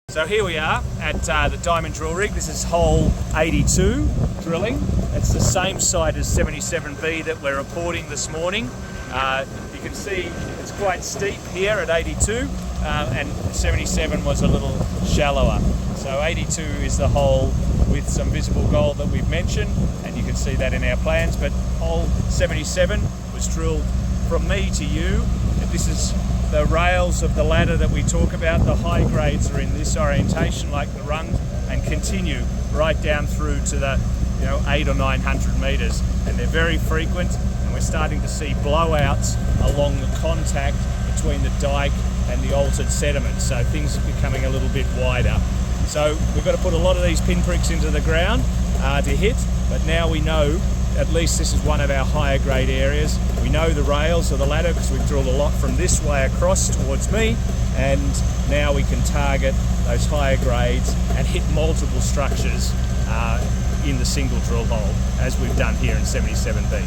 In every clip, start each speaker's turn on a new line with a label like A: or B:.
A: So here we are at the diamond drill rig. This is hole 82 drilling. It's the same site as 77B that we're reporting this morning. You can see it's quite steep here at 82 and 77 was a little shallower. So 82 is the hole with some visible gold that we've mentioned, and you can see that in our plans. But hole 77 was drilled from me to you. This is the rails of the ladder that we talk about. The high grades are in this orientation like the rung and continue right down through to the 800 or 900 metres, and they're very frequent, and we're starting to see blowouts along the contact between the dike and the altered sediment, so things are becoming a little bit wider. So we've got to put a lot of these pinpricks into the ground to hit, but now we know at least this is one of our higher grade areas. We know the rails of the ladder because we've drilled a lot from this way across towards me, and now we can target those higher grades and hit multiple structures in the single drill hole, as we've done here in 77B.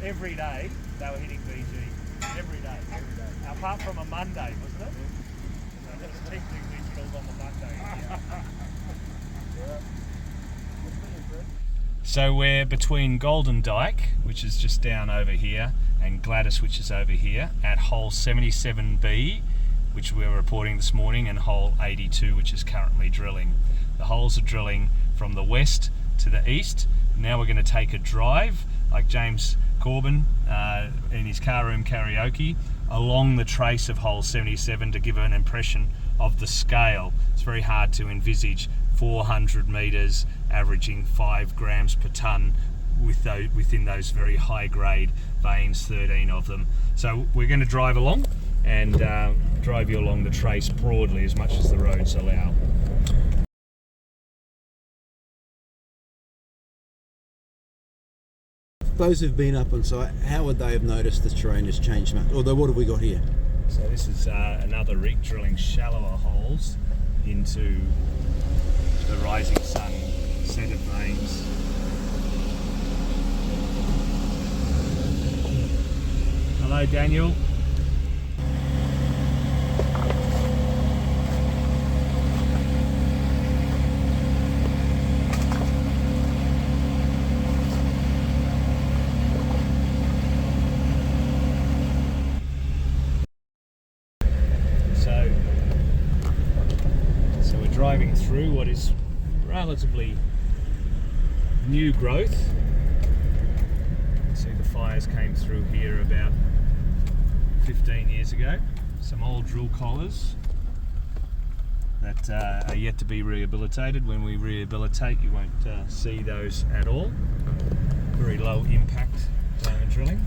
A: Every day they were hitting BG. Every day. Apart from a Monday, wasn't it? So that's technically drilled on the Monday. So we're between Golden Dyke, which is just down over here, and Gladys, which is over here, at hole 77B, which we were reporting this morning, and hole 82, which is currently drilling. The holes are drilling from the west to the east. Now we're going to take a drive, like James Corbin in his car room karaoke, along the trace of hole 77 to give an impression of the scale. It's very hard to envisage 400 metres averaging 5 grams per tonne within those very high grade veins, 13 of them. So we're going to drive along and drive you along the trace broadly as much as the roads allow.
B: Those who've been up on site, how would they have noticed the terrain has changed much? Although, what have we got here?
A: So this is another rig drilling shallower holes into the rising sun set of veins. Hello, Daniel. So we're driving through what is relatively new growth. See, the fires came through here about 15 years ago. Some old drill collars that are yet to be rehabilitated. When we rehabilitate, you won't see those at all. Very low impact diamond drilling.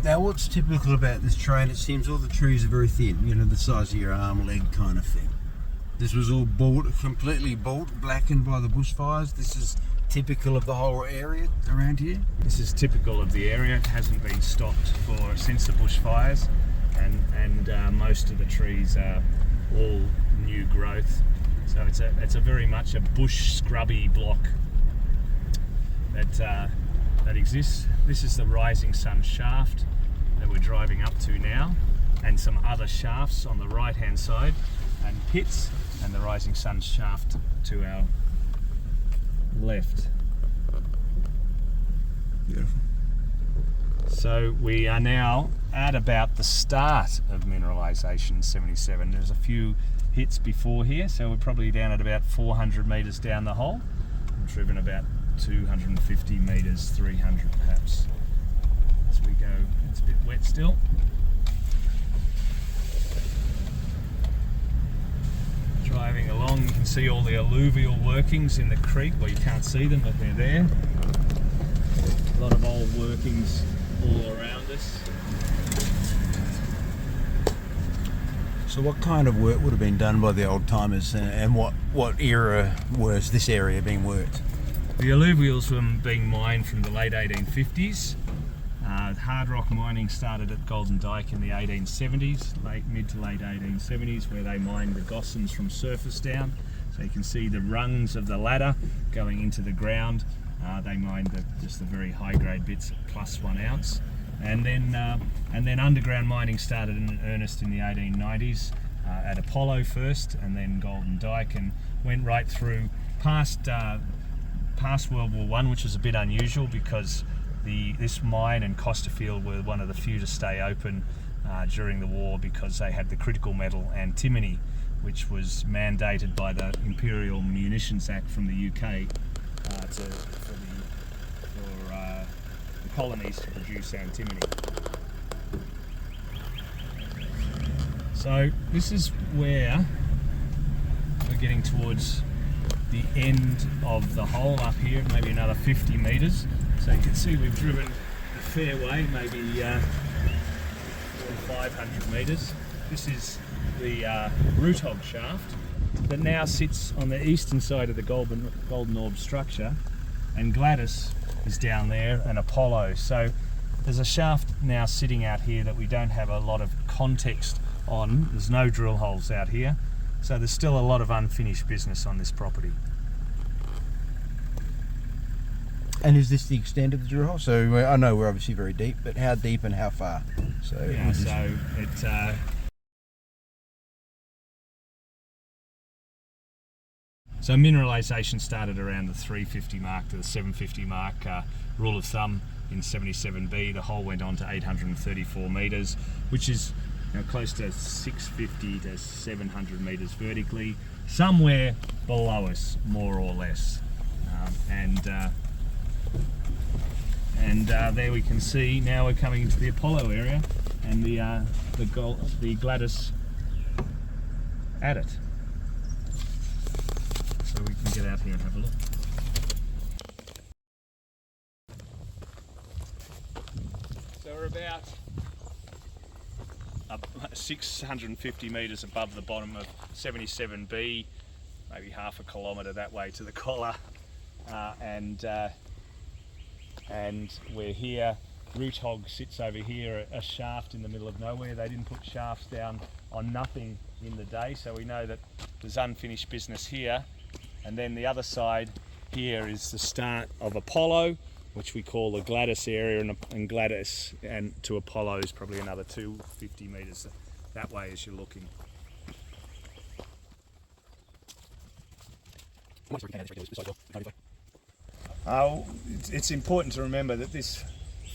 B: Now, what's typical about this terrain? It seems all the trees are very thin, you know, the size of your arm, leg kind of thing. This was all completely blackened by the bushfires. This is typical of the whole area around here.
A: This is typical of the area. It hasn't been stopped since the bushfires, and most of the trees are all new growth. So it's a very much a bush scrubby block that exists. This is the Rising Sun shaft that we're driving up to now, and some other shafts on the right hand side, and pits, and the Rising Sun shaft to our left.
B: Beautiful.
A: So we are now at about the start of mineralisation 77. There's a few hits before here, so we're probably down at about 400 metres down the hole. We've driven about 250 metres, 300 perhaps. As we go, it's a bit wet still. Driving along, you can see all the alluvial workings in the creek. Well, you can't see them, but they're there. A lot of old workings all around us.
B: So what kind of work would have been done by the old timers, and what era was this area being worked?
A: The alluvials were being mined from the late 1850s. Hard rock mining started at Golden Dyke in the 1870s, mid to late 1870s, where they mined the gossans from surface down. So you can see the rungs of the ladder going into the ground. They mined just the very high grade bits at +1 ounce. And then underground mining started in earnest in the 1890s at Apollo first, and then Golden Dyke, and went right through past World War I, which was a bit unusual because this mine and Costerfield were one of the few to stay open during the war, because they had the critical metal antimony, which was mandated by the Imperial Munitions Act from the UK for the colonies to produce antimony. So this is where we're getting towards the end of the hole up here, maybe another 50 metres. So you can see we've driven a fair way, maybe 500 metres. This is the root hog shaft that now sits on the eastern side of the Golden Orb structure, and Gladys is down there, and Apollo. So there's a shaft now sitting out here that we don't have a lot of context on. There's no drill holes out here, so there's still a lot of unfinished business on this property.
B: And is this the extent of the drill hole? So I know we're obviously very deep, but how deep and how far? So
A: yeah, so it so mineralisation started around the 350 mark to the 750 mark. Rule of thumb in 77B, the hole went on to 834 metres, which is close to 650 to 700 metres vertically, somewhere below us, more or less. And there we can see now we're coming into the Apollo area, and the Gladys at it. So we can get out here and have a look. So we're about 650 metres above the bottom of 77B, maybe half a kilometre that way to the collar, and we're here. Root hog sits over here, a shaft in the middle of nowhere. They didn't put shafts down on nothing in the day, so we know that there's unfinished business here. And then the other side here is the start of Apollo, which we call the Gladys area, and Gladys and to Apollo is probably another 250 metres that way as you're looking. It's important to remember that this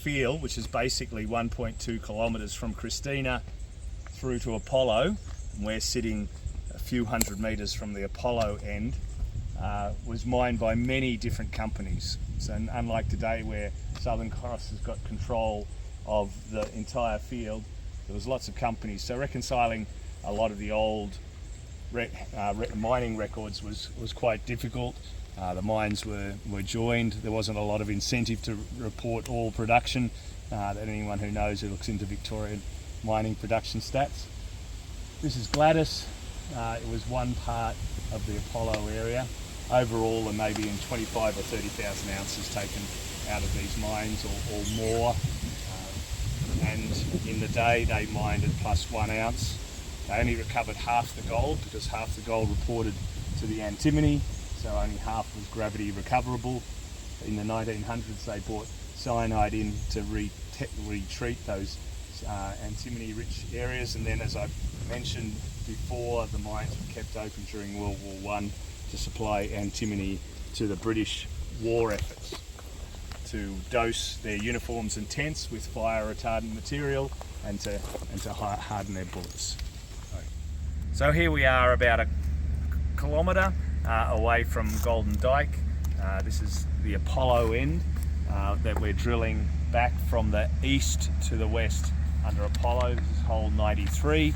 A: field, which is basically 1.2 kilometres from Christina through to Apollo, and we're sitting a few hundred metres from the Apollo end, was mined by many different companies. So unlike today where Southern Cross has got control of the entire field, there was lots of companies. So reconciling a lot of the old mining records was quite difficult. The mines were joined. There wasn't a lot of incentive to report all production. That anyone who knows who looks into Victorian mining production stats. This is Gladys. It was one part of the Apollo area. Overall, there may be 25 or 30,000 ounces taken out of these mines or more. And in the day, they mined at +1 ounce. They only recovered half the gold because half the gold reported to the antimony, so only half was gravity recoverable. In the 1900s, they brought cyanide in to retreat those antimony-rich areas, and then, as I mentioned before, the mines were kept open during World War I to supply antimony to the British war efforts, to dose their uniforms and tents with fire retardant material and to harden their bullets. So here we are about a kilometre away from Golden Dyke. This is the Apollo end that we're drilling back from the east to the west under Apollo. This is hole 93,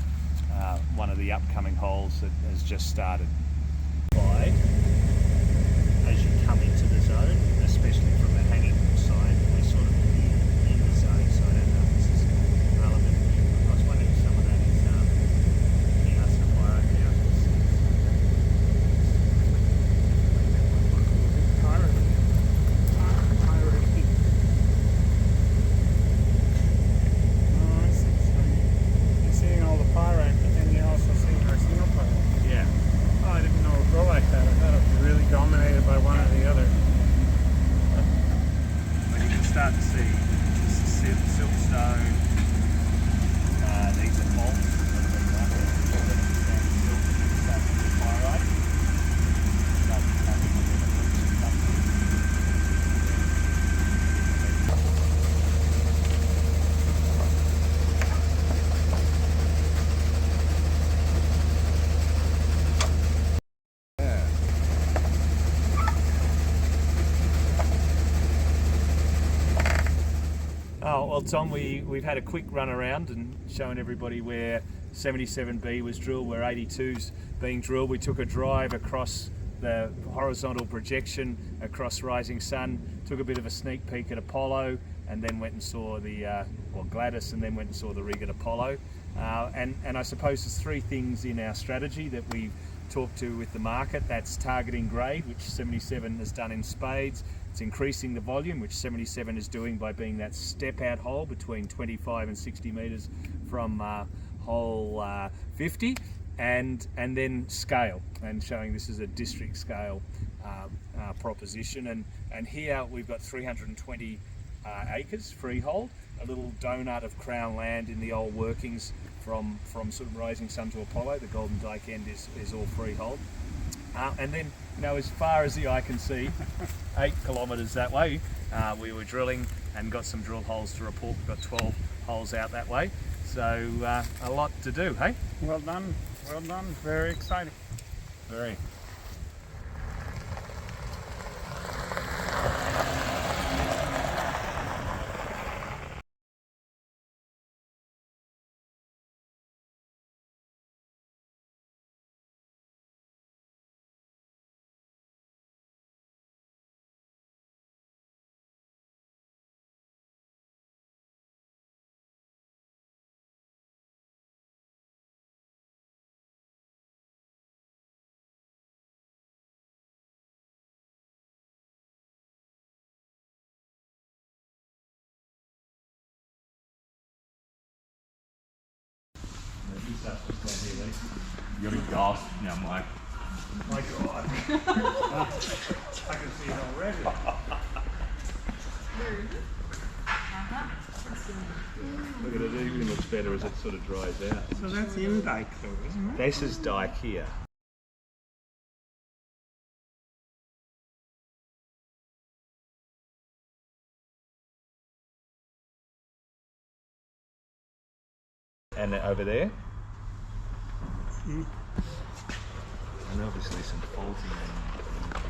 A: one of the upcoming holes that has just started. As you come into the zone, especially from the hanging side, we're sort of in the zone, so I don't know if this is relevant. I was wondering if some of that is the Astra Pyro now.
C: You're seeing all the pyrite, but then you're also seeing our single pyrite.
A: Yeah.
C: Oh, I didn't know it would grow like that. I thought it was really dominated by one or the other.
A: But you can start to see this is siltstone. These are bolts that have been done. Start to see pyrite. Start to come in with the roots and stuff. Oh, well, Tom, we've had a quick run around and showing everybody where 77B was drilled, where 82's being drilled. We took a drive across the horizontal projection across Rising Sun, took a bit of a sneak peek at Apollo, and then went and saw the, Gladys, and then went and saw the rig at Apollo. And I suppose there's three things in our strategy that we've talked to with the market. That's targeting grade, which 77 has done in spades. It's increasing the volume, which 77 is doing by being that step out hole between 25 and 60 metres from hole 50, and then scale, and showing this is a district scale proposition. And here we've got 320 acres freehold, a little donut of Crown land in the old workings from sort of Rising Sun to Apollo. The Golden Dyke end is all freehold. And then, as far as the eye can see, 8 kilometres that way, we were drilling and got some drill holes to report. We've got 12 holes out that way, so a lot to do, hey?
C: Well done, very exciting.
A: Very.
D: You're a gasp now, Mike.
A: My God. I can see it already. Look at it, it even looks better as it sort of dries out.
C: So that's in Dyke though, isn't it?
A: This is Dyke here. And over there. And obviously some faulting and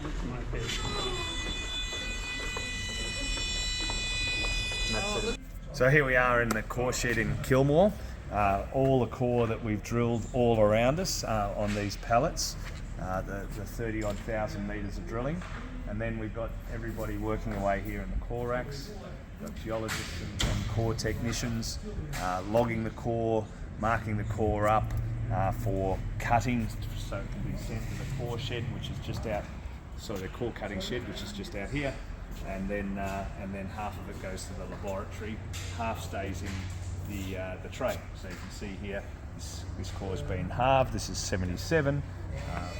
C: My favorite.
A: So here we are in the core shed in Kilmore. All the core that we've drilled all around us on these pallets, the 30 odd thousand metres of drilling. And then we've got everybody working away here in the core racks. We've got geologists and core technicians logging the core, marking the core up for cutting, so it can be sent to the core shed, which is just out, sorry, the core cutting shed, which is just out here. And then half of it goes to the laboratory, half stays in the tray. So you can see here, this core's been halved. This is 77,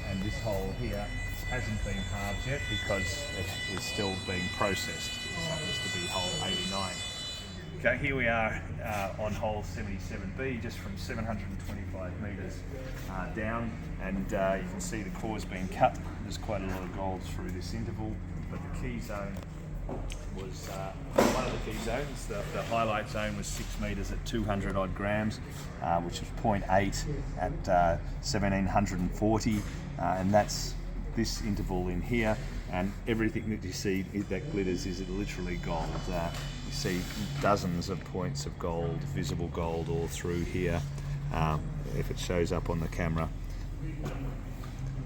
A: and this hole here hasn't been halved yet because it is still being processed. This happens to be hole 89. Okay, here we are on hole 77B, just from 725 metres down, and you can see the core's been cut. There's quite a lot of gold through this interval, but the key zone was one of the key zones. The highlight zone was 6 metres at 200 odd grams, which was 0.8 at 1740, and that's this interval in here. And everything that you see that glitters is literally gold. You see dozens of points of gold, visible gold, all through here, if it shows up on the camera.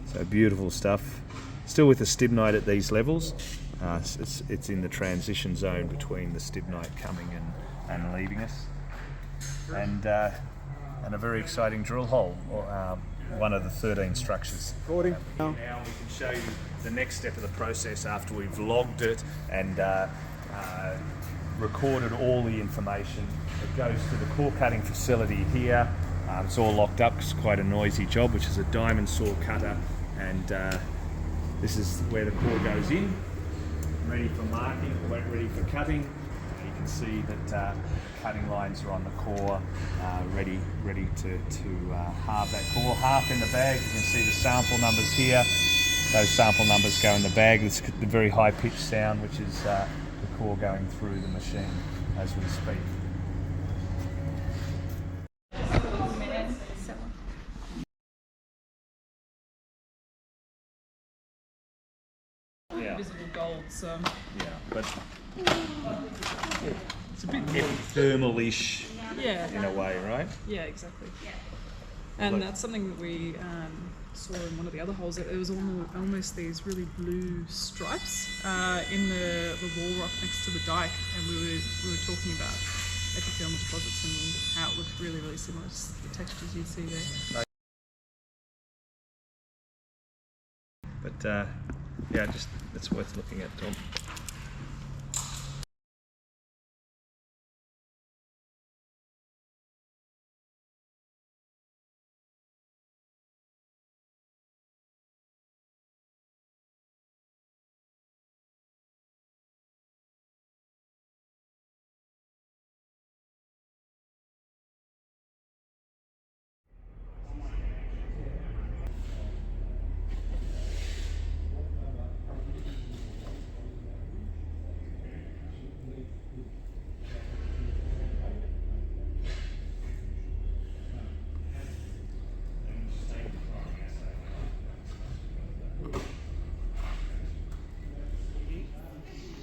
A: So beautiful stuff. Still with the stibnite at these levels. It's in the transition zone between the stibnite coming and leaving us. And a very exciting drill hole, one of the 13 structures. Now we can show you the next step of the process after we've logged it and recorded all the information. It goes to the core cutting facility here. It's all locked up, it's quite a noisy job, which is a diamond saw cutter, and this is where the core goes in, ready for marking, ready for cutting. You can see that cutting lines are on the core, ready to halve that core. Half in the bag. You can see the sample numbers here. Those sample numbers go in the bag. It's the very high pitched sound, which is the core going through the machine as we speak. Yeah.
E: Visible gold, so
A: Yeah, but
E: it's a bit
A: thermal-ish in a way, right?
E: Yeah, exactly. And that's something that we saw in one of the other holes. That there was almost these really blue stripes in the wall rock next to the dike, and we were talking about epithermal deposits and how it looked really, really similar to the textures you see there.
A: But yeah, just it's worth looking at, Tom.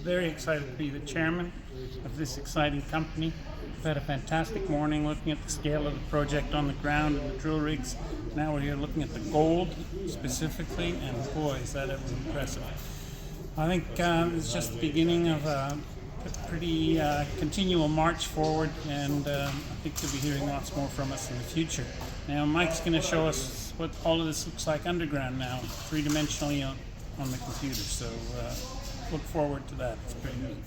C: Very excited to be the chairman of this exciting company. We've had a fantastic morning looking at the scale of the project on the ground and the drill rigs. Now we're here looking at the gold specifically, and boy, is that ever impressive. I think it's just the beginning of a pretty continual march forward, and I think you'll be hearing lots more from us in the future. Now Mike's going to show us what all of this looks like underground now, three-dimensionally on the computer, so look forward to that. It's pretty neat.